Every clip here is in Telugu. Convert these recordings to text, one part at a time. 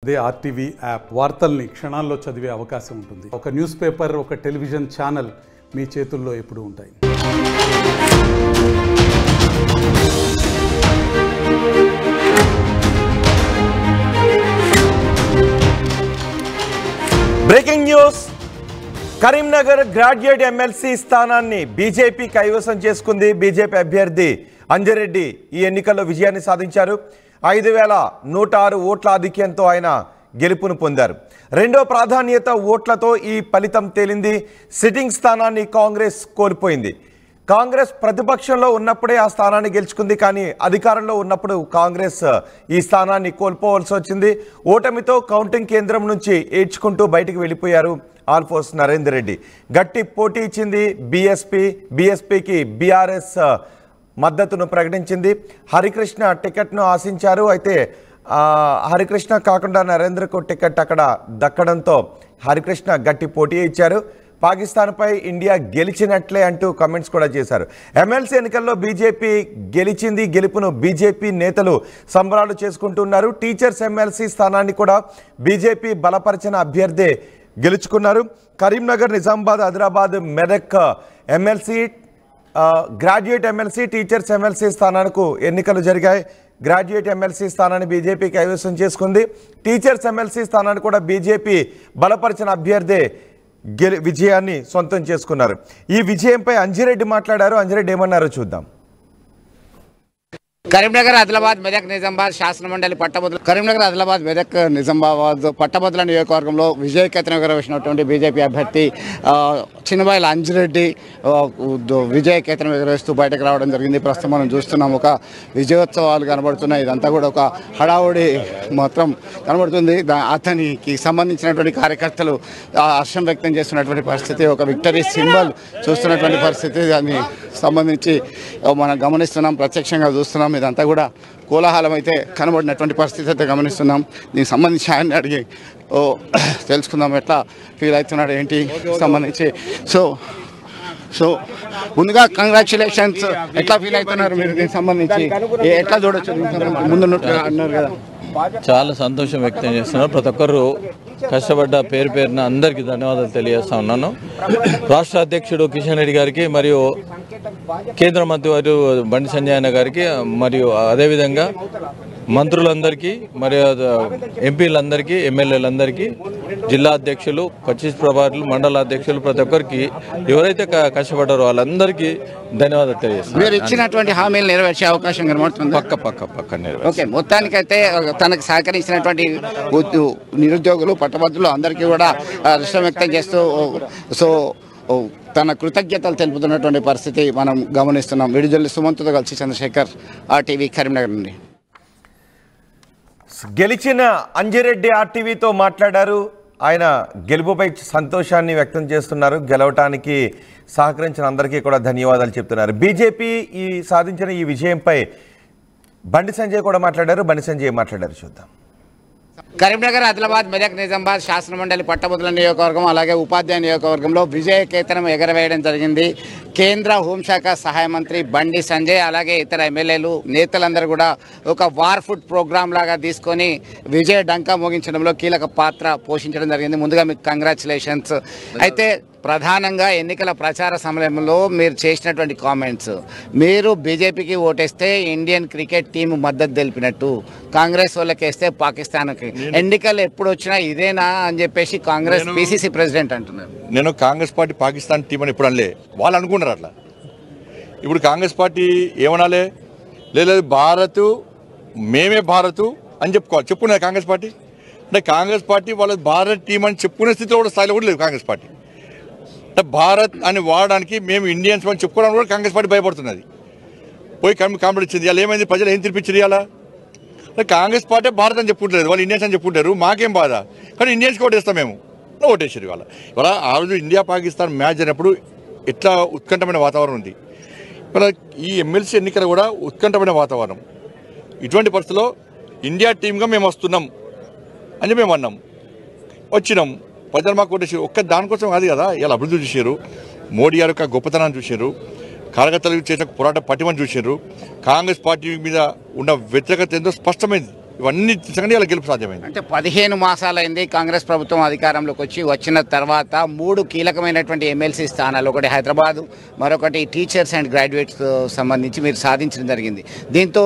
అదే ఆర్టీవీ యాప్ వార్తల్ని క్షణాల్లో చదివే అవకాశం ఉంటుంది. ఒక న్యూస్ పేపర్, ఒక టెలివిజన్ ఛానల్ మీ చేతుల్లో ఎప్పుడూ ఉంటాయి. Breaking news. Karimnagar graduate MLC స్థానాన్ని బీజేపీ కైవసం చేసుకుంది. బీజేపీ అభ్యర్థి అంజిరెడ్డి ఈ ఎన్నికల్లో విజయాన్ని సాధించారు. 5,106 ఓట్ల ఆధిక్యంతో ఆయన గెలుపును పొందారు. రెండో ప్రాధాన్యత ఓట్లతో ఈ ఫలితం తేలింది. సిట్టింగ్ స్థానాన్ని కాంగ్రెస్ కోల్పోయింది. కాంగ్రెస్ ప్రతిపక్షంలో ఉన్నప్పుడే ఆ స్థానాన్ని గెలుచుకుంది. కానీ అధికారంలో ఉన్నప్పుడు కాంగ్రెస్ ఈ స్థానాన్ని కోల్పోవలసి వచ్చింది. ఓటమితో కౌంటింగ్ కేంద్రం నుంచి ఏడ్చుకుంటూ బయటికి వెళ్ళిపోయారు ఆల్ఫోర్స్ నరేందర్ రెడ్డి. గట్టి పోటీ ఇచ్చింది బీఎస్పీకి బీఆర్ఎస్ మద్దతును ప్రకటించింది. హరికృష్ణ టికెట్ను ఆశించారు. అయితే హరికృష్ణ కాకుండా నరేంద్రకు టికెట్ అక్కడ దక్కడంతో హరికృష్ణ గట్టి పోటీ ఇచ్చారు. పాకిస్తాన్పై ఇండియా గెలిచినట్లే అంటూ కామెంట్స్ కూడా చేశారు. ఎమ్మెల్సీ ఎన్నికల్లో బీజేపీ గెలిచింది. గెలుపును బీజేపీ నేతలు సంబరాలు చేసుకుంటున్నారు. టీచర్స్ ఎమ్మెల్సీ స్థానాన్ని కూడా బీజేపీ బలపరిచిన అభ్యర్థే గెలుచుకున్నారు. Karimnagar, Nizamabad, Adilabad, Medak MLC, graduate MLC, teachers MLC స్థానాలకు ఎన్నికలు జరిగాయి. గ్రాడ్యుయేట్ ఎమ్మెల్సీ స్థానాన్ని బీజేపీ కైవసం చేసుకుంది. టీచర్స్ ఎమ్మెల్సీ స్థానాన్ని కూడా బీజేపీ బలపరిచిన అభ్యర్థే విజయాన్ని సొంతం చేసుకున్నారు. ఈ విజయంపై అంజిరెడ్డి మాట్లాడారు. అంజిరెడ్డి ఏమన్నారో చూద్దాం. కరీంనగర్, ఆదిలాబాద్, మెదక్, నిజామాబాద్ శాసనమండలి పట్టభద్రులు కరీంనగర్, ఆదిలాబాద్, మెదక్, నిజామాబాద్ పట్టభద్రుల నియోజకవర్గంలో విజయకేతనం ఎగురవేసినటువంటి బీజేపీ అభ్యర్థి చిన్నబాయిల అంజిరెడ్డి విజయకేతనం ఎగురవేస్తూ బయటకు రావడం జరిగింది. ప్రస్తుతం మనం చూస్తున్నాం, ఒక విజయోత్సవాలు కనబడుతున్నాయి. ఇదంతా కూడా ఒక హడావుడి మాత్రం కనబడుతుంది. అతనికి సంబంధించినటువంటి కార్యకర్తలు హర్షం వ్యక్తం చేస్తున్నటువంటి పరిస్థితి, ఒక విక్టరీ సింబల్ చూస్తున్నటువంటి పరిస్థితి. దాన్ని సంబంధించి మనం గమనిస్తున్నాం, ప్రత్యక్షంగా చూస్తున్నాం. ఇదంతా కూడా కోలాహలం అయితే కనబడినటువంటి పరిస్థితి అయితే గమనిస్తున్నాం. దీనికి సంబంధించి ఆయన్ని అడిగి తెలుసుకుందాం, ఎట్లా ఫీల్ అవుతున్నాడు ఏంటి సంబంధించి. సో ముందుగా కంగ్రాచులేషన్స్. ఎట్లా ఫీల్ అవుతున్నారు మీరు దీనికి సంబంధించి? ఎట్లా చూడొచ్చు ముందు అన్నారు కదా? చాలా సంతోషం వ్యక్తం చేస్తున్నారు. ప్రతి ఒక్కరు కష్టపడ్డ పేరున అందరికీ ధన్యవాదాలు తెలియజేస్తా ఉన్నాను. రాష్ట్ర అధ్యక్షుడు కిషన్ రెడ్డి గారికి, మరియు కేంద్ర మంత్రి వారు బండి సంజయ్ అన్న గారికి, మరియు అదేవిధంగా మంత్రులందరికీ, మరియు ఎంపీలందరికీ, ఎమ్మెల్యేలందరికీ, జిల్లా అధ్యక్షులు, 25 ప్రభారులు, మండల అధ్యక్షులు, ప్రతి ఒక్కరికి ఎవరైతే కష్టపడ్డారో వాళ్ళందరికీ ధన్యవాదాలు తెలియజేస్తాను. మీరు ఇచ్చినటువంటి హామీలు నెరవేర్చే అవకాశం కనబడుతుంది. పక్క నెరవేర్చారు. ఓకే, మొత్తానికైతే తనకు సహకరించినటువంటి నిరుద్యోగులు, పట్టభద్రులు అందరికీ కూడా హర్షం వ్యక్తం చేస్తూ తన కృతజ్ఞతలు తెలుపుతున్నటువంటి పరిస్థితి మనం గమనిస్తున్నాం. విడుదల సుమంత్తో కలిసి చంద్రశేఖర్, ఆర్టీవీ, కరీంనగర్ నుండి. గెలిచిన అంజిరెడ్డి ఆర్టీవీతో మాట్లాడారు. ఆయన గెలుపుపై సంతోషాన్ని వ్యక్తం చేస్తున్నారు. గెలవటానికి సహకరించిన అందరికీ కూడా ధన్యవాదాలు చెప్తున్నారు. బీజేపీ సాధించిన ఈ విజయంపై బండి సంజయ్ కూడా మాట్లాడారు. బండి సంజయ్ మాట్లాడారు, చూద్దాం. కరీంనగర్, ఆదిలాబాద్, మెదక్, నిజామాబాద్ శాసనమండలి పట్టభద్రుల నియోజకవర్గం, అలాగే ఉపాధ్యాయ నియోజకవర్గంలో విజయకేతనం ఎగరవేయడం జరిగింది. కేంద్ర హోంశాఖ సహాయ మంత్రి బండి సంజయ్, అలాగే ఇతర ఎమ్మెల్యేలు, నేతలందరూ కూడా ఒక వార్ ఫుడ్ ప్రోగ్రామ్ లాగా తీసుకొని విజయ డంకా మోగించడంలో కీలక పాత్ర పోషించడం జరిగింది. ముందుగా మీకు కంగ్రాచులేషన్స్. అయితే ప్రధానంగా ఎన్నికల ప్రచార సమయంలో మీరు చేసినటువంటి కామెంట్స్, మీరు బీజేపీకి ఓటేస్తే ఇండియన్ క్రికెట్ టీం మద్దతు తెలిపినట్టు, కాంగ్రెస్ వాళ్ళకి వేస్తే పాకిస్తాన్కి, ఎన్నికలు ఎప్పుడు వచ్చినా ఇదేనా అని చెప్పేసి కాంగ్రెస్ పిసిసి ప్రెసిడెంట్ అంటున్నారు. నేను కాంగ్రెస్ పార్టీ పాకిస్తాన్ టీం అని ఎప్పుడు అనలే, వాళ్ళు అనుకుంటారు అట్లా. ఇప్పుడు కాంగ్రెస్ పార్టీ ఏమనాలి? లేదు భారత్, మేమే భారత్ అని చెప్పుకున్నారు కాంగ్రెస్ పార్టీ. అంటే కాంగ్రెస్ పార్టీ వాళ్ళ భారత్ టీం అని చెప్పుకునే స్థితిలో కూడా స్థాయిలో కూడా లేదు కాంగ్రెస్ పార్టీ. అంటే భారత్ అని వాడడానికి మేము ఇండియన్స్ అని చెప్పుకోవడానికి కూడా కాంగ్రెస్ పార్టీ భయపడుతున్నది. పోయి కాంప్లీట్ ఇచ్చింది. ఇవాళ ఏమైంది? ప్రజలు ఏం తినిపించారు? ఇవాళ కాంగ్రెస్ పార్టీ భారత్ అని చెప్పుకుంటలేదు, వాళ్ళు ఇండియన్స్ అని చెప్పుకుంటారు. మాకేం బాధ, కానీ ఇండియన్స్కి ఓటేస్తాం మేము. ఓటేసారు. ఇవాళ ఆ రోజు ఇండియా పాకిస్తాన్ మ్యాచ్ అయినప్పుడు ఎట్లా ఉత్కంఠమైన వాతావరణం ఉంది. ఇవాళ ఈ ఎమ్మెల్సీ ఎన్నికలు కూడా ఉత్కంఠమైన వాతావరణం. ఇటువంటి పరిస్థితుల్లో ఇండియా టీమ్గా మేము వస్తున్నాం అని మేము అన్నాం, వచ్చినాం. ప్రజలు మాకు ఓటేసారు. ఒక్క దానికోసం కాదు కదా, ఇలా అభివృద్ధి చూసారు, మోడీ గారి యొక్క గొప్పతనాన్ని చూసారు, కార్యకర్తలు చేసిన పోరాట పటిమని చూసారు. కాంగ్రెస్ పార్టీ మీద ఉన్న వ్యతిరేకత ఎంతో స్పష్టమైంది. ఇవన్నీ తీసుకొని ఇలా గెలుపు సాధ్యమైంది. అంటే 15 మాసాలైంది కాంగ్రెస్ ప్రభుత్వం అధికారంలోకి వచ్చిన తర్వాత 3 కీలకమైనటువంటి ఎమ్మెల్సీ స్థానాలు, ఒకటి హైదరాబాద్, మరొకటి టీచర్స్ అండ్ గ్రాడ్యుయేట్స్ సంబంధించి మీరు సాధించడం జరిగింది. దీంతో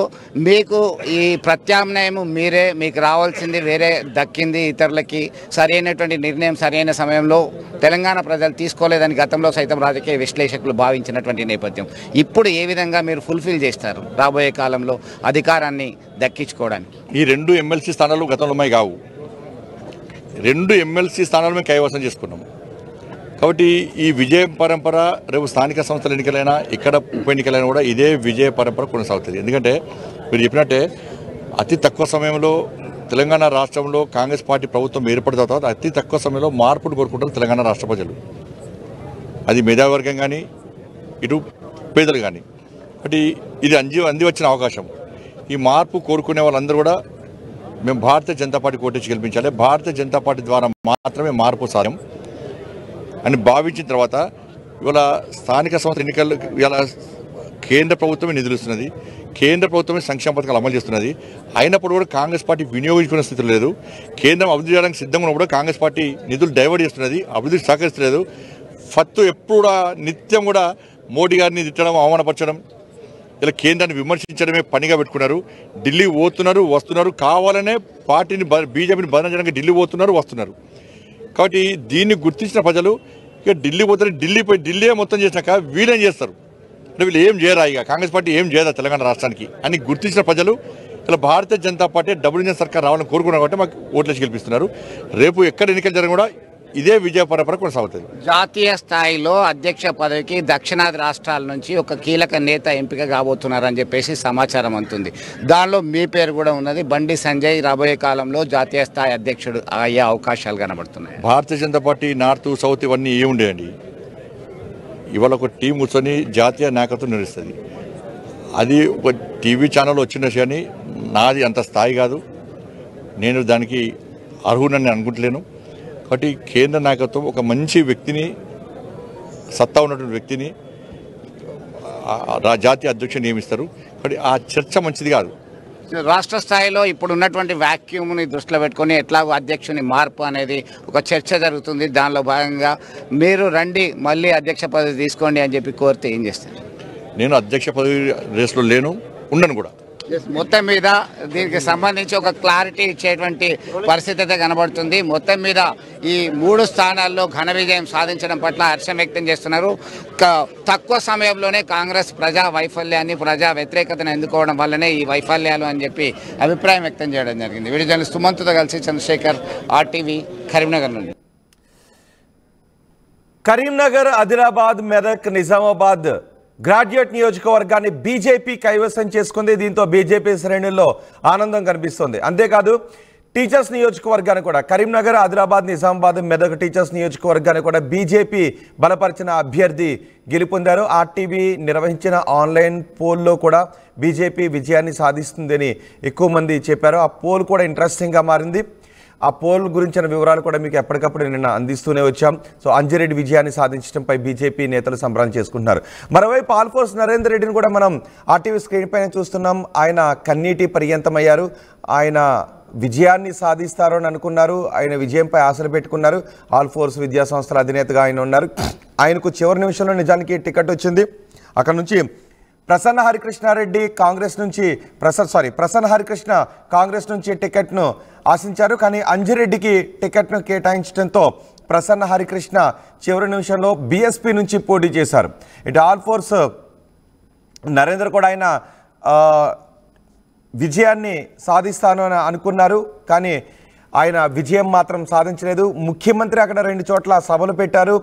మీకు ఈ ప్రత్యామ్నాయం మీరే, మీకు రావాల్సింది వేరే దక్కింది ఇతరులకి. సరైనటువంటి నిర్ణయం సరైన సమయంలో తెలంగాణ ప్రజలు తీసుకోలేదని గతంలో సైతం రాజకీయ విశ్లేషకులు భావించినటువంటి నేపథ్యం. ఇప్పుడు ఏ విధంగా మీరు ఫుల్ఫిల్ చేస్తారు రాబోయే కాలంలో అధికారాన్ని దక్కించుకోవడానికి? ఈ 2 ఎమ్మెల్సీ స్థానాలు గతంలో మై కావు, 2 ఎమ్మెల్సీ స్థానాలు మేము కైవసం చేసుకున్నాము. కాబట్టి ఈ విజయ పరంపర రేపు స్థానిక సంస్థల ఎన్నికలైనా ఇక్కడ ఉప ఎన్నికలైనా కూడా ఇదే విజయ పరంపర కొనసాగుతుంది. ఎందుకంటే మీరు చెప్పినట్టే అతి తక్కువ సమయంలో తెలంగాణ రాష్ట్రంలో కాంగ్రెస్ పార్టీ ప్రభుత్వం ఏర్పడిన తర్వాత అతి తక్కువ సమయంలో మార్పును కోరుకుంటారు తెలంగాణ రాష్ట్ర ప్రజలు. అది మేధావర్గం కానీ ఇటు పేదలు కానీ. కాబట్టి ఇది అంది వచ్చిన అవకాశం. ఈ మార్పు కోరుకునే వాళ్ళందరూ కూడా మేము భారతీయ జనతా పార్టీ కోటేసి గెలిపించాలి, భారతీయ జనతా పార్టీ ద్వారా మాత్రమే మార్పు సాధ్యం అని భావించిన తర్వాత ఇవాళ స్థానిక సంస్థ ఎన్నికలు ఇలా కేంద్ర ప్రభుత్వమే నిధులు ఇస్తున్నది, కేంద్ర ప్రభుత్వమే సంక్షేమ పథకాలు అమలు చేస్తున్నది. అయినప్పుడు కూడా కాంగ్రెస్ పార్టీ వినియోగించుకునే స్థితి లేదు. కేంద్రం అభివృద్ధి చేయడానికి సిద్ధంగా ఉన్నప్పుడు కాంగ్రెస్ పార్టీ నిధులు డైవర్ట్ చేస్తున్నది, అభివృద్ధికి సహకరిస్తలేదు. ఎప్పుడు కూడా నిత్యం కూడా మోడీ గారిని తిట్టడం, అవమానపరచడం, ఇలా కేంద్రాన్ని విమర్శించడమే పనిగా పెట్టుకున్నారు. ఢిల్లీ పోతున్నారు, వస్తున్నారు, కావాలనే పార్టీని బీజేపీని బదనం చేయడానికి ఢిల్లీ పోతున్నారు, వస్తున్నారు. కాబట్టి దీన్ని గుర్తించిన ప్రజలు ఇక ఢిల్లీ పోతారు, ఢిల్లీ మొత్తం చేసినాక వీళ్ళేం చేస్తారు అంటే వీళ్ళు ఏం చేయరా, ఇక కాంగ్రెస్ పార్టీ ఏం చేయదా తెలంగాణ రాష్ట్రానికి అని గుర్తించిన ప్రజలు ఇలా Bharatiya Janata party double engine సర్కార్ రావాలని కోరుకున్నారు కాబట్టి మాకు ఓట్లేసి గెలిపిస్తున్నారు. రేపు ఎక్కడ ఎన్నికలు జరిగినా కూడా ఇదే విజయ పరంపర కొనసాగుతుంది. జాతీయ స్థాయిలో అధ్యక్ష పదవికి దక్షిణాది రాష్ట్రాల నుంచి ఒక కీలక నేత ఎంపిక కాబోతున్నారని చెప్పేసి సమాచారం అందుతుంది. దానిలో మీ పేరు కూడా ఉన్నది. బండి సంజయ్ రాబోయే కాలంలో జాతీయ స్థాయి అధ్యక్షుడు అయ్యే అవకాశాలు కనబడుతున్నాయి. Bharatiya Janata party north south ఇవన్నీ ఏముండేయండి, ఇవాళ ఒక టీం కూర్చొని జాతీయ నాయకత్వం నిర్వహిస్తుంది. అది ఒక టీవీ ఛానల్ వచ్చిన విషయాన్ని నాది అంత స్థాయి కాదు, నేను దానికి అర్హునని అనుకుంటలేను. కాబట్టి కేంద్ర నాయకత్వం ఒక మంచి వ్యక్తిని, సత్తా ఉన్నటువంటి వ్యక్తిని జాతీయ అధ్యక్షుని నియమిస్తారు. కాబట్టి ఆ చర్చ మంచిది కాదు. రాష్ట్ర స్థాయిలో ఇప్పుడు ఉన్నటువంటి వ్యాక్యూమ్ని దృష్టిలో పెట్టుకొని ఎట్లాగో అధ్యక్షుని మార్పు అనేది ఒక చర్చ జరుగుతుంది. దానిలో భాగంగా మీరు రండి మళ్ళీ అధ్యక్ష పదవి తీసుకోండి అని చెప్పి కోరితే ఏం చేస్తారు? నేను అధ్యక్ష పదవి రేసులో లేను, ఉండను కూడా. మొత్తం మీద దీనికి సంబంధించి ఒక క్లారిటీ ఇచ్చేటువంటి పరిస్థితి అయితే కనబడుతుంది. మొత్తం మీద ఈ 3 స్థానాల్లో ఘన విజయం సాధించడం పట్ల హర్షం వ్యక్తం చేస్తున్నారు. తక్కువ సమయంలోనే కాంగ్రెస్ ప్రజా వైఫల్యాన్ని, ప్రజా వ్యతిరేకతను ఎన్నుకోవడం వల్లనే ఈ వైఫల్యాలు అని చెప్పి అభిప్రాయం వ్యక్తం చేయడం జరిగింది. వీడియో జర్నలిస్ట్ సుమంత్తో కలిసి చంద్రశేఖర్, RTV, కరీంనగర్ నుండి. కరీంనగర్, ఆదిలాబాద్, మెదక్, నిజామాబాద్ గ్రాడ్యుయేట్ నియోజకవర్గాన్ని బీజేపీ కైవసం చేసుకుంది. దీంతో బీజేపీ శ్రేణుల్లో ఆనందం కనిపిస్తుంది. అంతేకాదు టీచర్స్ నియోజకవర్గాన్ని కూడా, కరీంనగర్, ఆదిలాబాద్, నిజామాబాద్, మెదక్ టీచర్స్ నియోజకవర్గాన్ని కూడా బీజేపీ బలపరిచిన అభ్యర్థి గెలుపొందారు. RTV నిర్వహించిన ఆన్లైన్ పోల్లో కూడా బీజేపీ విజయాన్ని సాధిస్తుందని ఎక్కువ మంది చెప్పారు. ఆ పోల్ కూడా ఇంట్రెస్టింగ్గా మారింది. ఆ పోల్ గురించిన వివరాలు కూడా మీకు ఎప్పటికప్పుడు నిన్న అందిస్తూనే వచ్చాం. సో అంజిరెడ్డి విజయాన్ని సాధించడంపై బీజేపీ నేతలు సంబరాలు చేసుకుంటున్నారు. మరోవైపు ఆల్ఫోర్స్ నరేందర్ రెడ్డిని కూడా మనం RTV స్క్రీన్ పైన చూస్తున్నాం. ఆయన కన్నీటి పర్యంతమయ్యారు. ఆయన విజయాన్ని సాధిస్తారు అని అనుకున్నారు. ఆయన విజయంపై ఆశలు పెట్టుకున్నారు. ఆల్ఫోర్స్ విద్యా సంస్థల అధినేతగా ఆయన ఉన్నారు. ఆయనకు చివరి నిమిషంలో నిజానికి టికెట్ వచ్చింది. అక్కడ నుంచి ప్రసన్న హరికృష్ణారెడ్డి ప్రసన్న హరికృష్ణ కాంగ్రెస్ నుంచి టికెట్ను ఆశించారు. కానీ అంజిరెడ్డికి టికెట్ను కేటాయించడంతో ప్రసన్న హరికృష్ణ చివరి నిమిషంలో బీఎస్పీ నుంచి పోటీ చేశారు. ఇటు ఆల్ఫోర్స్ నరేందర్ కూడా ఆయన విజయాన్ని సాధిస్తాను అని అనుకున్నారు. కానీ ఆయన విజయం మాత్రం సాధించలేదు. ముఖ్యమంత్రి అక్కడ 2 చోట్ల సభలు పెట్టారు.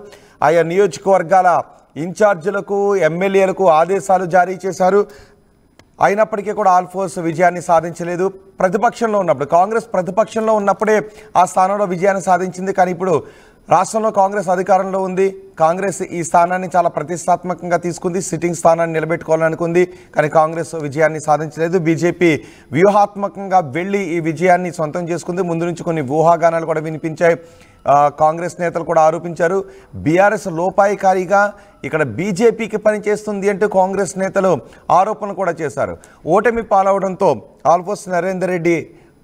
ఆయా నియోజకవర్గాల ఇన్ఛార్జీలకు, ఎమ్మెల్యేలకు ఆదేశాలు జారీ చేశారు. అయినప్పటికీ కూడా ఆల్ఫోర్స్ విజయాన్ని సాధించలేదు. ప్రతిపక్షంలో ఉన్నప్పుడు, కాంగ్రెస్ ప్రతిపక్షంలో ఉన్నప్పుడే ఆ స్థానంలో విజయాన్ని సాధించింది. కానీ ఇప్పుడు రాష్ట్రంలో కాంగ్రెస్ అధికారంలో ఉంది. కాంగ్రెస్ ఈ స్థానాన్ని చాలా ప్రతిష్టాత్మకంగా తీసుకుంది. సిట్టింగ్ స్థానాన్ని నిలబెట్టుకోవాలనుకుంది. కానీ కాంగ్రెస్ విజయాన్ని సాధించలేదు. బీజేపీ వ్యూహాత్మకంగా వెళ్ళి ఈ విజయాన్ని సొంతం చేసుకుంది. ముందు నుంచి కొన్ని ఊహాగానాలు కూడా వినిపించాయి. కాంగ్రెస్ నేతలు కూడా ఆరోపించారు. బీఆర్ఎస్ లోపాయికారిగా ఇక్కడ బీజేపీకి పనిచేస్తుంది అంటూ కాంగ్రెస్ నేతలు ఆరోపణలు కూడా చేశారు. ఓటమి పాలవడంతో ఆల్ఫోర్స్ నరేందర్ రెడ్డి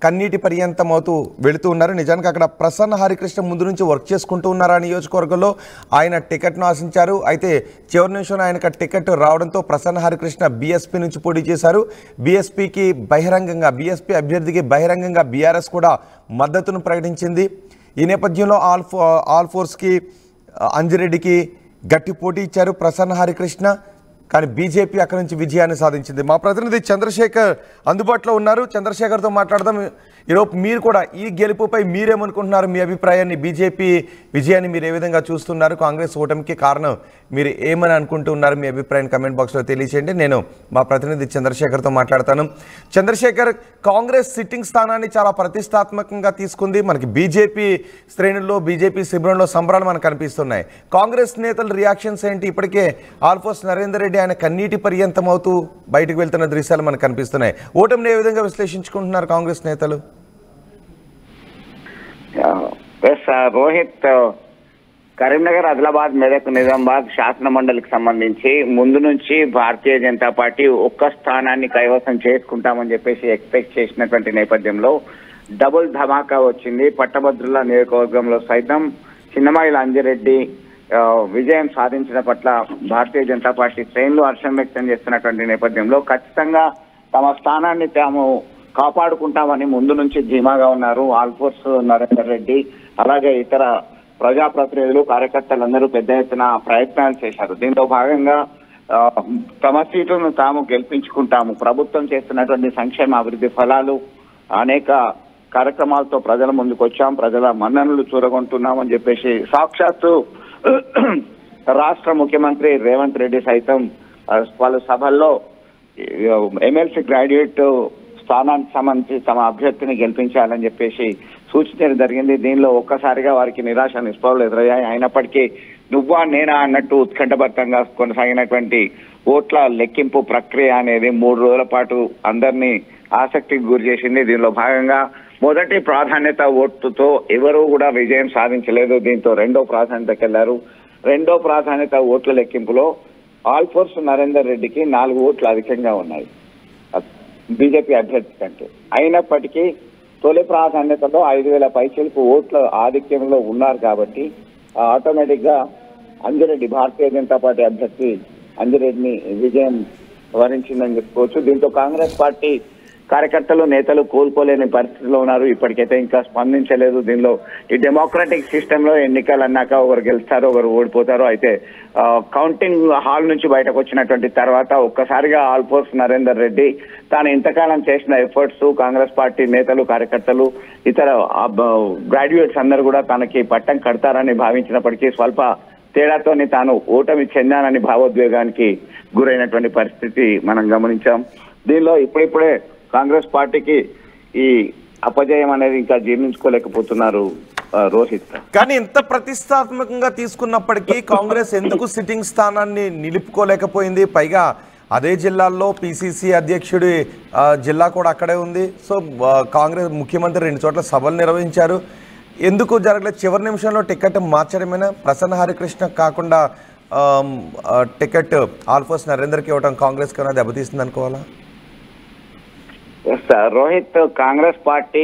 కన్నీటి పర్యంతం అవుతూ వెళుతూ ఉన్నారు. నిజానికి అక్కడ ప్రసన్న హరికృష్ణ ముందు నుంచి వర్క్ చేసుకుంటూ ఉన్నారు. ఆ నియోజకవర్గంలో ఆయన టికెట్ను ఆశించారు. అయితే చివరి నిమిషంలో ఆయనకు టికెట్ రావడంతో ప్రసన్న హరికృష్ణ బీఎస్పీ నుంచి పోటీ చేశారు. బీఎస్పీ అభ్యర్థికి బహిరంగంగా బీఆర్ఎస్ కూడా మద్దతును ప్రకటించింది. ఈ నేపథ్యంలో ఆల్ ఫోర్స్కి అంజిరెడ్డికి గట్టి పోటీ ఇచ్చారు ప్రసన్న హరికృష్ణ. కానీ బీజేపీ అక్కడి నుంచి విజయాన్ని సాధించింది. మా ప్రతినిధి చంద్రశేఖర్ అందుబాటులో ఉన్నారు. చంద్రశేఖర్తో మాట్లాడదాం. ఈరోజు మీరు కూడా ఈ గెలుపుపై మీరేమనుకుంటున్నారు? మీ అభిప్రాయాన్ని, బీజేపీ విజయాన్ని మీరు ఏ విధంగా చూస్తున్నారు? కాంగ్రెస్ ఓటమికి కారణం మీరు ఏమని అనుకుంటున్నారు? మీ అభిప్రాయాన్ని కమెంట్ బాక్స్లో తెలియచేయండి. నేను మా ప్రతినిధి చంద్రశేఖర్తో మాట్లాడతాను. చంద్రశేఖర్, కాంగ్రెస్ సిట్టింగ్ స్థానాన్ని చాలా ప్రతిష్టాత్మకంగా తీసుకుంది. మనకి బీజేపీ శ్రేణుల్లో, బీజేపీ శిబిరంలో సంబరాలు మనకు కనిపిస్తున్నాయి. కాంగ్రెస్ నేతల రియాక్షన్స్ ఏంటి? ఇప్పటికే ఆల్ఫోర్స్ నరేందర్ రెడ్డి ఆయన కన్నీటి పర్యంతం అవుతూ బయటకు వెళ్తున్న దృశ్యాలు మనకు కనిపిస్తున్నాయి. ఓటమిని ఏ విధంగా విశ్లేషించుకుంటున్నారు కాంగ్రెస్ నేతలు? రోహిత్, కరీంనగర్, ఆదిలాబాద్, మెదక్, నిజామాబాద్ శాసన మండలికి సంబంధించి ముందు నుంచి భారతీయ జనతా పార్టీ ఒక్క స్థానాన్ని కైవసం చేసుకుంటామని చెప్పేసి ఎక్స్పెక్ట్ చేసినటువంటి నేపథ్యంలో డబుల్ ధమాకా వచ్చింది. పట్టభద్రుల నియోజకవర్గంలో సైతం చిన్నమాయిల అంజిరెడ్డి విజయం సాధించిన పట్ల భారతీయ జనతా పార్టీ శ్రేణులు హర్షం వ్యక్తం చేస్తున్నటువంటి నేపథ్యంలో ఖచ్చితంగా తమ స్థానాన్ని తాము కాపాడుకుంటామని ముందు నుంచి ధీమాగా ఉన్నారు ఆల్ఫోర్స్ నరేందర్ రెడ్డి. అలాగే ఇతర ప్రజాప్రతినిధులు, కార్యకర్తలందరూ పెద్ద ఎత్తున ప్రయత్నాలు చేశారు. దీంట్లో భాగంగా తమ సీట్లను తాము గెలిపించుకుంటాము, ప్రభుత్వం చేస్తున్నటువంటి సంక్షేమ అభివృద్ధి ఫలాలు, అనేక కార్యక్రమాలతో ప్రజల ముందుకు వచ్చాం, ప్రజల మన్ననలు చూరగొంటున్నామని చెప్పేసి సాక్షాత్తు రాష్ట్ర ముఖ్యమంత్రి రేవంత్ రెడ్డి సైతం పలు సభల్లో ఎమ్మెల్సీ గ్రాడ్యుయేట్ స్థానానికి సంబంధించి తమ అభ్యర్థిని గెలిపించాలని చెప్పేసి సూచించడం జరిగింది. దీనిలో ఒక్కసారిగా వారికి నిరాశ నిస్పృహలు ఎదురయ్యాయి. అయినప్పటికీ నువ్వా నేనా అన్నట్టు ఉత్కంఠభరితంగా కొనసాగినటువంటి ఓట్ల లెక్కింపు ప్రక్రియ అనేది 3 రోజుల పాటు అందరినీ ఆసక్తికి గురి చేసింది. దీనిలో భాగంగా మొదటి ప్రాధాన్యత ఓటుతో ఎవరూ కూడా విజయం సాధించలేదు. దీంతో రెండో ప్రాధాన్యతకి వెళ్లారు. రెండో ప్రాధాన్యత ఓట్ల లెక్కింపులో ఆల్ఫోర్స్ నరేందర్ రెడ్డికి 4 ఓట్లు అధికంగా ఉన్నాయి బీజేపీ అభ్యర్థి కంటే. అయినప్పటికీ తొలి ప్రాధాన్యతలో 5,000 పైచిలకు ఓట్ల ఆధిక్యంలో ఉన్నారు కాబట్టి ఆటోమేటిక్ గా అంజిరెడ్డి, భారతీయ జనతా పార్టీ అభ్యర్థి అంజిరెడ్డిని విజయం వరించిందని చెప్పుకోవచ్చు. దీంతో కాంగ్రెస్ పార్టీ కార్యకర్తలు, నేతలు కోలుకోలేని పరిస్థితిలో ఉన్నారు. ఇప్పటికైతే ఇంకా స్పందించలేదు. దీనిలో ఈ డెమోక్రటిక్ సిస్టమ్ లో ఎన్నికలు అన్నాక ఒకరు గెలుస్తారు, ఒకరు ఓడిపోతారు. అయితే కౌంటింగ్ హాల్ నుంచి బయటకు వచ్చినటువంటి తర్వాత ఒక్కసారిగా ఆల్ఫోర్స్ నరేందర్ రెడ్డి తాను ఇంతకాలం చేసిన ఎఫర్ట్స్, కాంగ్రెస్ పార్టీ నేతలు, కార్యకర్తలు, ఇతర గ్రాడ్యుయేట్స్ అందరూ కూడా తనకి పట్టం కడతారని భావించినప్పటికీ స్వల్ప తేడాతోని తాను ఓటమి చెందానని భావోద్వేగానికి గురైనటువంటి పరిస్థితి మనం గమనించాం. దీనిలో ఇప్పుడిప్పుడే కాంగ్రెస్ పార్టీకి ఈ అపజయం అనేది ఇంకా జీర్ణించుకోలేకపోతున్నారు రోహిత్. కానీ ఇంత ప్రతిష్టాత్మకంగా తీసుకున్నప్పటికీ కాంగ్రెస్ ఎందుకు సిట్టింగ్ స్థానాన్ని నిలుపుకోలేకపోయింది? పైగా అదే జిల్లాల్లో పిసిసి అధ్యక్షుడి జిల్లా కూడా అక్కడే ఉంది. సో కాంగ్రెస్ ముఖ్యమంత్రి 2 చోట్ల సభలు నిర్వహించారు. ఎందుకు జరగలేదు? చివరి నిమిషంలో టికెట్ మార్చడమేనా? ప్రసన్న హరికృష్ణ కాకుండా టికెట్ ఆల్ఫోర్స్ నరేందర్కి ఇవ్వడం కాంగ్రెస్కి ఏమైనా దెబ్బతీస్తుంది అనుకోవాలా? రోహిత్, కాంగ్రెస్ పార్టీ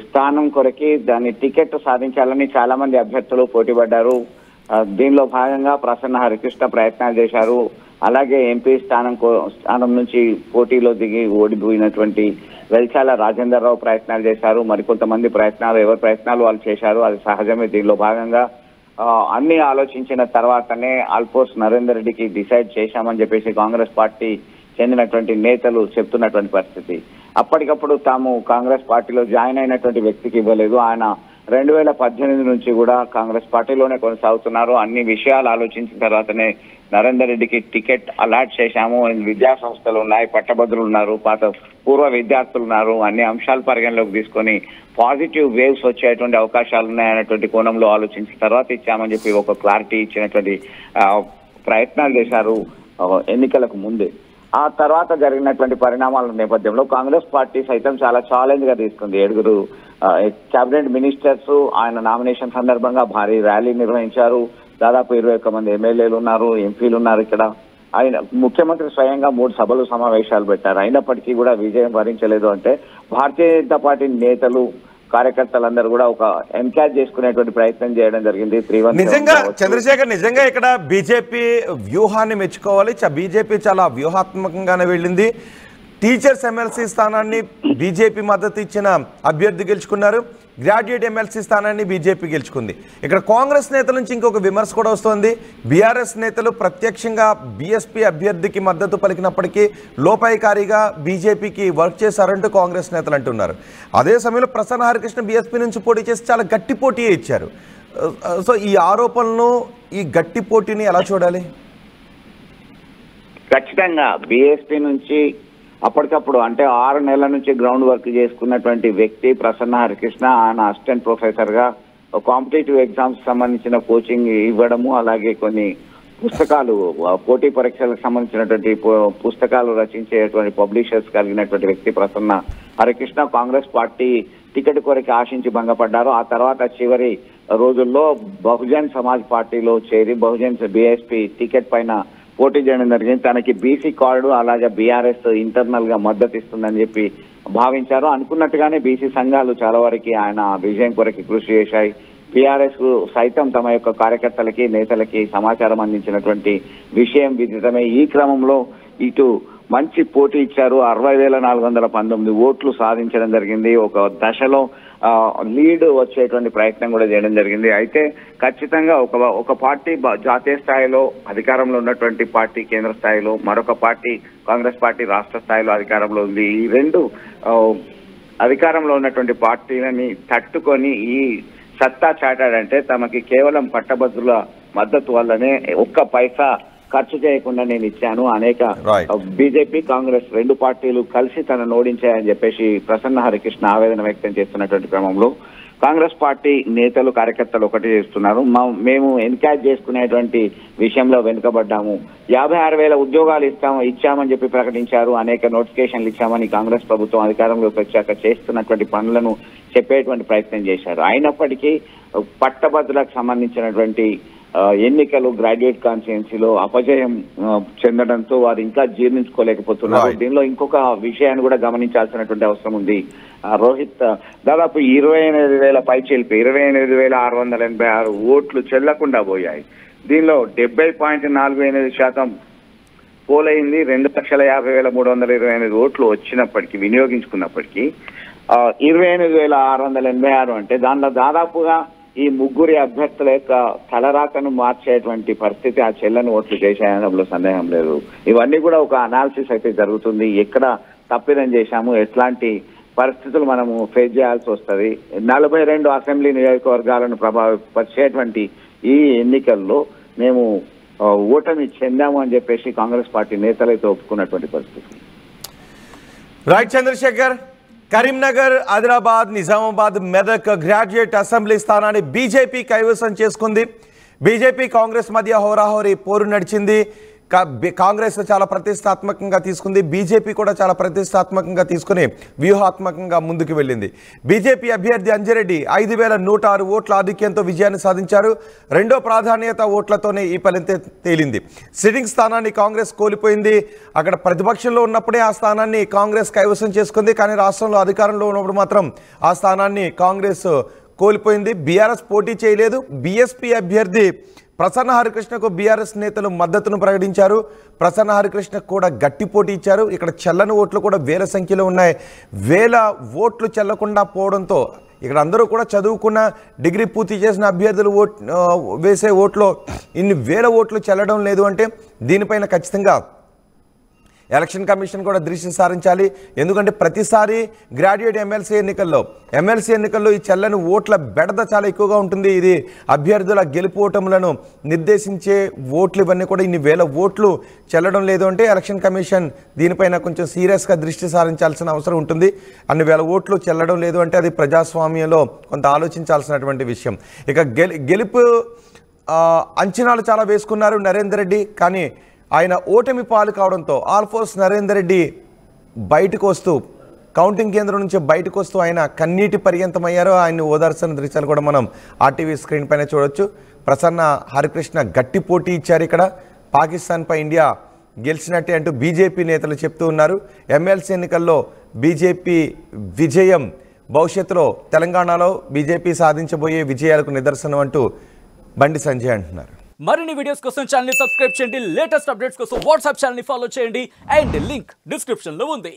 స్థానం కొరకి దాని టికెట్ సాధించాలని చాలా మంది అభ్యర్థులు పోటీ పడ్డారు. దీనిలో భాగంగా ప్రసన్న హరికృష్ణ ప్రయత్నాలు చేశారు. అలాగే ఎంపీ స్థానం నుంచి పోటీలో దిగి ఓడిపోయినటువంటి వెల్చాల రాజేందర్ రావు ప్రయత్నాలు చేశారు. మరికొంతమంది ఎవరి ప్రయత్నాలు వాళ్ళు చేశారు. అది సహజమే. దీనిలో భాగంగా అన్ని ఆలోచించిన తర్వాతనే ఆల్ఫోర్స్ నరేందర్ రెడ్డికి డిసైడ్ చేశామని చెప్పేసి కాంగ్రెస్ పార్టీ చెందినటువంటి నేతలు చెప్తున్నటువంటి పరిస్థితి. అప్పటికప్పుడు తాము కాంగ్రెస్ పార్టీలో జాయిన్ అయినటువంటి వ్యక్తికి ఇవ్వలేదు. ఆయన 2018 నుంచి కూడా కాంగ్రెస్ పార్టీలోనే కొనసాగుతున్నారు. అన్ని విషయాలు ఆలోచించిన తర్వాతనే నరేందర్ రెడ్డికి టికెట్ అలాట్ చేశాము. విద్యా సంస్థలు ఉన్నాయి, పట్టభద్రులు ఉన్నారు, పూర్వ విద్యార్థులు ఉన్నారు. అన్ని అంశాలు పరిగణలోకి తీసుకొని పాజిటివ్ వేవ్స్ వచ్చేటువంటి అవకాశాలు ఉన్నాయనేటువంటి కోణంలో ఆలోచించిన తర్వాత ఇచ్చామని చెప్పి ఒక క్లారిటీ ఇచ్చినటువంటి ప్రయత్నాలు చేశారు ఎన్నికలకు ముందే. ఆ తర్వాత జరిగినటువంటి పరిణామాల నేపథ్యంలో కాంగ్రెస్ పార్టీ సైతం చాలా ఛాలెంజ్ గా తీసుకుంది. 7 కేబినెట్ మినిస్టర్స్ ఆయన నామినేషన్ సందర్భంగా భారీ ర్యాలీ నిర్వహించారు. దాదాపు 21 మంది ఎమ్మెల్యేలు ఉన్నారు, ఎంపీలు ఉన్నారు. ఇక్కడ ఆయన ముఖ్యమంత్రి స్వయంగా 3 సభలు సమావేశాలు పెట్టారు. అయినప్పటికీ కూడా విజయం వరించలేదు. అంటే భారతీయ జనతా పార్టీ నేతలు కార్యకర్తలందరూ కూడా ఒక ఎన్కరేజ్ చేసుకునేటువంటి ప్రయత్నం చేయడం జరిగింది. నిజంగా చంద్రశేఖర్, నిజంగా ఇక్కడ బీజేపీ వ్యూహాన్ని మెచ్చుకోవాలి. బీజేపీ చాలా వ్యూహాత్మకంగానే వెళ్ళింది. టీచర్స్ ఎమ్మెల్సీ స్థానాన్ని బీజేపీ మద్దతు ఇచ్చిన అభ్యర్థి గెలుచుకున్నారు. గ్రాడ్యుయేట్ ఎమ్మెల్సీ స్థానాన్ని బీజేపీ గెలుచుకుంది. ఇక్కడ కాంగ్రెస్ నేతల నుంచి ఇంకొక విమర్శ కూడా వస్తోంది. బీఆర్ఎస్ నేతలు ప్రత్యక్షంగా బీఎస్పీ అభ్యర్థికి మద్దతు పలికినప్పటికీ లోపాయికారిగా బీజేపీకి వర్క్ చేశారంటూ కాంగ్రెస్ నేతలు అంటున్నారు. అదే సమయంలో ప్రసన్న హరికృష్ణ బీఎస్పీ నుంచి పోటీ చేసి చాలా గట్టి పోటీ ఇచ్చారు. సో ఈ ఆరోపణలను, ఈ గట్టి పోటీని ఎలా చూడాలి? ఖచ్చితంగా బీఎస్పీ నుంచి అప్పటికప్పుడు అంటే 6 నెలల నుంచి గ్రౌండ్ వర్క్ చేసుకున్నటువంటి వ్యక్తి ప్రసన్న హరికృష్ణ. ఆయన అసిస్టెంట్ ప్రొఫెసర్ గా కాంపిటేటివ్ ఎగ్జామ్స్ సంబంధించిన కోచింగ్ ఇవ్వడము, అలాగే కొన్ని పుస్తకాలు, పోటీ పరీక్షలకు సంబంధించినటువంటి పుస్తకాలు రచించేటువంటి పబ్లిషర్స్ కలిగినటువంటి వ్యక్తి ప్రసన్న హరికృష్ణ. కాంగ్రెస్ పార్టీ టికెట్ కొరకు ఆశించి భంగపడ్డారు. ఆ తర్వాత చివరి రోజుల్లో బహుజన్ సమాజ్ పార్టీలో చేరి బహుజన్ బీఎస్పీ టికెట్ పైన పోటీ చేయడం జరిగింది. తనకి బీసీ కార్డు అలాగే బీఆర్ఎస్ ఇంటర్నల్ గా మద్దతు ఇస్తుందని చెప్పి భావించారు. అనుకున్నట్టుగానే బీసీ సంఘాలు చాలా వరకు ఆయన విజయం కొరకు కృషి చేశాయి. బీఆర్ఎస్ సైతం తమ యొక్క కార్యకర్తలకి, నేతలకి సమాచారం అందించినటువంటి విషయం విదితమే. ఈ క్రమంలో ఇటు మంచి పోటీ ఇచ్చారు. 60,419 ఓట్లు సాధించడం జరిగింది. ఒక దశలో లీడ్ వచ్చేటువంటి ప్రయత్నం కూడా చేయడం జరిగింది. అయితే ఖచ్చితంగా ఒక పార్టీ జాతీయ స్థాయిలో అధికారంలో ఉన్నటువంటి పార్టీ కేంద్ర స్థాయిలో, మరొక పార్టీ కాంగ్రెస్ పార్టీ రాష్ట్ర స్థాయిలో అధికారంలో ఉంది. ఈ రెండు అధికారంలో ఉన్నటువంటి పార్టీలని తట్టుకొని ఈ సత్తా చాటాడంటే తమకి కేవలం పట్టభద్రుల మద్దతు వల్లనే ఒక్క పైసా ఖర్చు చేయకుండా నేను ఇచ్చాను. అనేక బీజేపీ కాంగ్రెస్ 2 పార్టీలు కలిసి తనను ఓడించాయని చెప్పేసి ప్రసన్న హరికృష్ణ ఆవేదన వ్యక్తం చేస్తున్నటువంటి క్రమంలో కాంగ్రెస్ పార్టీ నేతలు, కార్యకర్తలు ఒకటి చేస్తున్నారు. మేము ఎన్కరేజ్ చేసుకునేటువంటి విషయంలో వెనుకబడ్డాము. 56,000 ఉద్యోగాలు ఇచ్చామని చెప్పి ప్రకటించారు. అనేక నోటిఫికేషన్లు ఇచ్చామని కాంగ్రెస్ ప్రభుత్వం అధికారంలోకి వచ్చాక చేస్తున్నటువంటి పనులను చెప్పేటువంటి ప్రయత్నం చేశారు. అయినప్పటికీ పట్టభద్రులకు సంబంధించినటువంటి ఎన్నికలు గ్రాడ్యుయేట్ కాన్స్టిట్యుయెన్సీలో అపజయం చెందడంతో వారు ఇంకా జీర్ణించుకోలేకపోతున్నారు. దీనిలో ఇంకొక విషయాన్ని కూడా గమనించాల్సినటువంటి అవసరం ఉంది. రోహిత్, దాదాపు 28,000 పైచిల్పి 28,686 ఓట్లు చెల్లకుండా పోయాయి. దీనిలో 70.48% పోలైంది. 2,50,328 ఓట్లు వచ్చినప్పటికీ, వినియోగించుకున్నప్పటికీ 28,686 అంటే దానిలో దాదాపుగా ఈ ముగ్గురి అభ్యర్థుల యొక్క తలరాతను మార్చేటువంటి పరిస్థితి ఆ చెల్లని ఓట్లు చేశాయనడంలో సందేహం లేదు. ఇవన్నీ కూడా ఒక అనాలిసిస్ అయితే జరుగుతుంది. ఎక్కడ తప్పిదం చేశాము, ఎట్లాంటి పరిస్థితులు మనము ఫేస్ చేయాల్సి వస్తుంది. 42 అసెంబ్లీ నియోజకవర్గాలను ప్రభావితపరిచేటువంటి ఈ ఎన్నికల్లో మేము ఓటమి చెందాము అని చెప్పేసి కాంగ్రెస్ పార్టీ నేతలైతే ఒప్పుకున్నటువంటి పరిస్థితి. Right Chandrashekar, Karimnagar, Adilabad, Nizamabad, Medak graduate assembly స్థానాన్ని బీజేపీ కైవసం చేసుకుంది. బీజేపీ కాంగ్రెస్ మధ్య హోరాహోరీ పోరు నడిచింది. కాంగ్రెస్ చాలా ప్రతిష్టాత్మకంగా తీసుకుంది, బీజేపీ కూడా చాలా ప్రతిష్టాత్మకంగా తీసుకుని వ్యూహాత్మకంగా ముందుకు వెళ్ళింది. బీజేపీ అభ్యర్థి అంజిరెడ్డి 5,106 ఓట్ల ఆధిక్యంతో విజయాన్ని సాధించారు. రెండో ప్రాధాన్యత ఓట్లతోనే ఈ ఫలితం తేలింది. సిట్టింగ్ స్థానాన్ని కాంగ్రెస్ కోల్పోయింది. అక్కడ ప్రతిపక్షంలో ఉన్నప్పుడే ఆ స్థానాన్ని కాంగ్రెస్ కైవసం చేసుకుంది. కానీ రాష్ట్రంలో అధికారంలో ఉన్నప్పుడు మాత్రం ఆ స్థానాన్ని కాంగ్రెస్ కోల్పోయింది. బీఆర్ఎస్ పోటీ చేయలేదు. బీఎస్పీ అభ్యర్థి ప్రసన్న హరికృష్ణకు బీఆర్ఎస్ నేతలు మద్దతును ప్రకటించారు. ప్రసన్న హరికృష్ణకు కూడా గట్టి పోటీ ఇచ్చారు. ఇక్కడ చెల్లని ఓట్లు కూడా వేల సంఖ్యలో ఉన్నాయి. 1000 ఓట్లు చెల్లకుండా పోవడంతో ఇక్కడ అందరూ కూడా చదువుకున్న, డిగ్రీ పూర్తి చేసిన అభ్యర్థులు వేసే ఓట్లో ఇన్ని 1000 ఓట్లు చెల్లడం లేదు అంటే దీనిపైన ఖచ్చితంగా ఎలక్షన్ కమిషన్ కూడా దృష్టి సారించాలి. ఎందుకంటే ప్రతిసారి గ్రాడ్యుయేట్ ఎమ్మెల్సీ ఎన్నికల్లో ఈ చెల్లని ఓట్ల బెడద చాలా ఎక్కువగా ఉంటుంది. ఇది అభ్యర్థుల గెలుపు ఓటములను నిర్దేశించే ఓట్లు ఇవన్నీ కూడా ఇన్ని 1000 ఓట్లు చెల్లడం లేదు అంటే ఎలక్షన్ కమిషన్ దీనిపైన కొంచెం సీరియస్గా దృష్టి సారించాల్సిన అవసరం ఉంటుంది. అన్ని 1000 ఓట్లు చెల్లడం లేదు అంటే అది ప్రజాస్వామ్యంలో కొంత ఆలోచించాల్సినటువంటి విషయం. ఇక గెలుపు అంచనాలు చాలా వేసుకున్నారు నరేందర్ రెడ్డి. కానీ ఆయన ఓటమి పాలు కావడంతో ఆల్ఫోర్స్ నరేందర్ రెడ్డి బయటకు వస్తూ, కౌంటింగ్ కేంద్రం నుంచి బయటకు వస్తూ ఆయన కన్నీటి పర్యంతమయ్యారు. ఆయన్ని ఓదార్చిన దృశ్యాలు కూడా మనం ఆర్టీవీ స్క్రీన్ పైన చూడొచ్చు. ప్రసన్న హరికృష్ణ గట్టి పోటీ ఇచ్చారు. ఇక్కడ పాకిస్తాన్పై ఇండియా గెలిచినట్టే అంటూ బీజేపీ నేతలు చెప్తూ ఉన్నారు. ఎమ్మెల్సీ ఎన్నికల్లో బీజేపీ విజయం భవిష్యత్తులో తెలంగాణలో బీజేపీ సాధించబోయే విజయాలకు నిదర్శనం అంటూ బండి సంజయ్ అంటున్నారు. మరిన్ని వీడియోస్ కోసం ఛానల్ ని సబ్స్క్రైబ్ చేయండి. లేటెస్ట్ అప్డేట్స్ కోసం వాట్సాప్ ఛానల్ ని ఫాలో చేయండి. అండ్ లింక్ డిస్క్రిప్షన్ లో ఉంది.